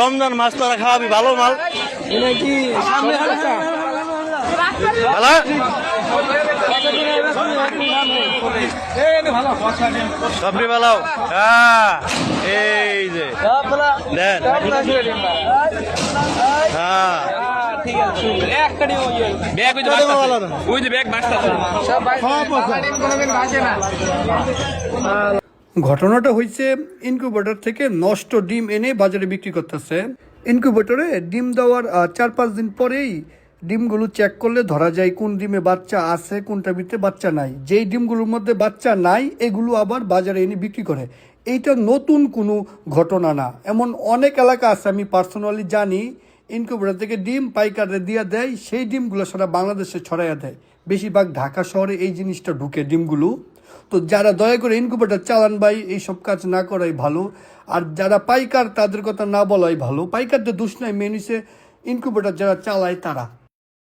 রমজান মাছ তোরা খাওয়াবি ভালো মাল সবরি ভালো এই যে দেন ঘটনাটা হয়েছে ইনকিউবেটর থেকে নষ্ট ডিম এনে বাজারে বিক্রি করতেছে। ইনকিউবেটরে ডিম দেওয়ার 4-5 দিন পরেই ডিমগুলো চেক করলে ধরা যায় কোন ডিমে বাচ্চা আছে কোনটার ভিতরে বাচ্চা নাই। যেই ডিমগুলোর মধ্যে বাচ্চা নাই এগুলো আবার বাজারে এনে বিক্রি করে। এইটা নতুন কোনো ঘটনা না, এমন অনেক এলাকা আছে আমি পার্সোনালি জানি। ইনকিউবেটর থেকে ডিম পাইকারে দিয়ে দেয়, সেই ডিমগুলো সারা বাংলাদেশে ছড়াইয়া দেয়। বেশিরভাগ ঢাকা শহরে এই জিনিসটা ঢুকে ডিমগুলো। তো যারা দয়া করে ইনকিউবেটর চালান ভাই এইসব কাজ না করাই ভালো। আর যারা পাইকার তাদের কথা না বলাই ভালো। পাইকারদের দোষ নাই, মেন হচ্ছে ইনকিউবেটর যারা চালায় তারা।